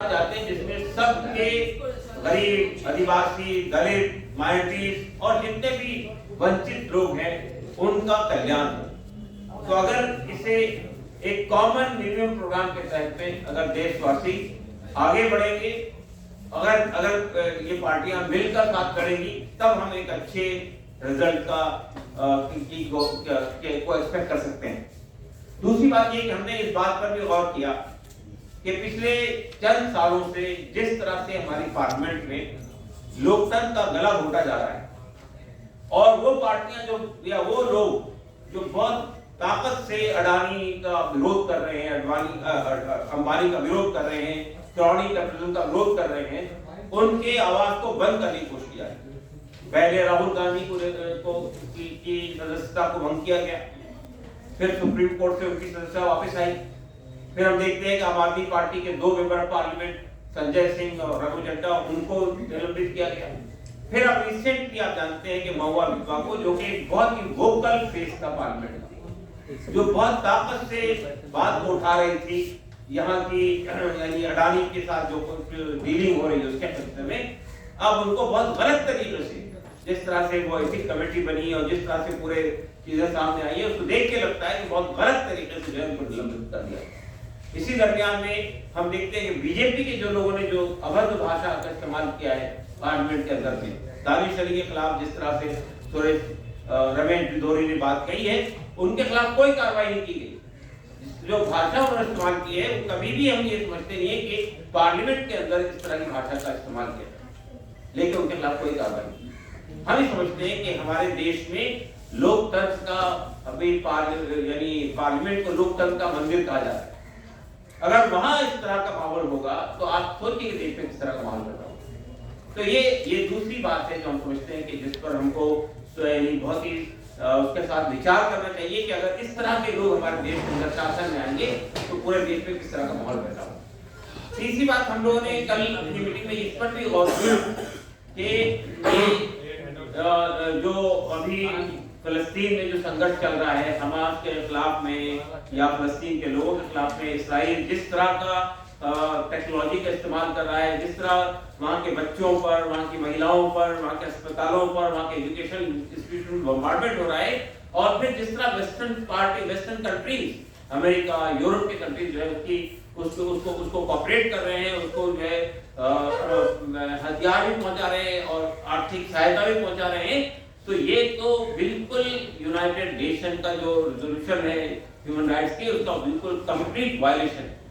जाते हैं जिसमें सबके गरीब, आदिवासी, दलित, माइनॉरिटीज और जितने भी वंचित लोग हैं उनका कल्याण हो। तो अगर इसे एक कॉमन मिनिमम प्रोग्राम के तहत में अगर देशवासी आगे बढ़ेंगे, अगर ये पार्टियां मिलकर साथ करेंगी, तब हम एक अच्छे रिजल्ट को एक्सपेक्ट कर सकते हैं। दूसरी बात ये कि हमने इस बात पर भी गौर किया कि पिछले चंद सालों से जिस तरह से हमारी पार्लियामेंट में लोकतंत्र का गला घोटा जा रहा है और वो पार्टियां जो या वो लोग जो बहुत ताकत से अडानी का विरोध कर रहे हैं, अंबानी का विरोध कर रहे हैं, क्रॉनी कैपिटल का विरोध कर रहे हैं, उनके आवाज को बंद करने की कोशिश की जा रही है। पहले राहुल गांधी की सदस्यता को भंग किया गया, फिर सुप्रीम कोर्ट से उनकी सदस्यता वापस आई। फिर हम देखते हैं कि आम आदमी पार्टी के 2 member of parliament Sanjay Singh और रघु जड्डा, उनको निलंबित किया गया। फिर अब रिसेंटली आप जानते हैं कि महुआ विधवा को, जो कि बहुत ही वोकल फेस था पार्लियामेंट, जो बहुत ताकत से बात को उठा रही थी, यहाँ की यानी अडानी के साथ जो कुछ डीलिंग हो रही है उसके क्षेत्र में, अब उनको बहुत गलत तरीके से जिस तरह से वो एथिक कमेटी बनी और जिस तरह से पूरे चीजें सामने आई है, उसको देख के लगता है कि बहुत गलत तरीके से जो है उनको निलंबित कर दिया। इसी दरमियान में हम देखते हैं कि बीजेपी के जो लोगों ने जो अभद्र भाषा का इस्तेमाल किया है पार्लियामेंट के अंदर में, दानिश अली के खिलाफ जिस तरह से सुरेश रमेश बिदोरी ने बात कही है, उनके खिलाफ कोई कार्रवाई नहीं की गई। जो भाषा उन्होंने इस्तेमाल की है, कभी भी हम ये समझते नहीं है कि पार्लियामेंट के अंदर इस तरह की भाषा का इस्तेमाल किया, लेकिन उनके खिलाफ कोई कार्रवाई नहीं। हम ये समझते हैं कि हमारे देश में लोकतंत्र का अभी यानी पार्लियामेंट को लोकतंत्र का मंदिर कहा जाता है। अगर वहां इस तरह का माहौल होगा तो आप सोचिए कि देश में किस तरह का माहौल होगा। तो ये दूसरी बात है जो हम समझते हैं कि जिस पर हमको बहुत ही उसके साथ विचार करना चाहिए कि अगर इस तरह के लोग हमारे देश के अंदर शासन में आएंगे तो पूरे देश में किस तरह का माहौल पैदा होगा। तीसरी बात, हम लोगों ने कल अपनी मीटिंग में इस पर भी गौर किया कि जो अभी फिलिस्तीन में जो संघर्ष चल रहा है हमास के खिलाफ में या फिलिस्तीन के लोगों के खिलाफ में, इसराइल जिस तरह का टेक्नोलॉजी का इस्तेमाल कर रहा है, जिस तरह वहाँ के बच्चों पर, वहाँ की महिलाओं पर, वहाँ के अस्पतालों पर, वहाँ के एजुकेशन इंस्टीट्यूशन बॉम्बार्डमेंट हो रहा है, और फिर जिस तरह वेस्टर्न कंट्रीज, अमेरिका, यूरोप के कंट्रीज जो है उसको कॉपरेट कर रहे हैं, उसको जो है हथियार भी पहुंचा रहे हैं और आर्थिक सहायता भी पहुंचा रहे हैं। तो ये तो बिल्कुल यूनाइटेड नेशन का जो रेजोल्यूशन है ह्यूमन राइट्स की, उसका बिल्कुल कंप्लीट वायलेशन है।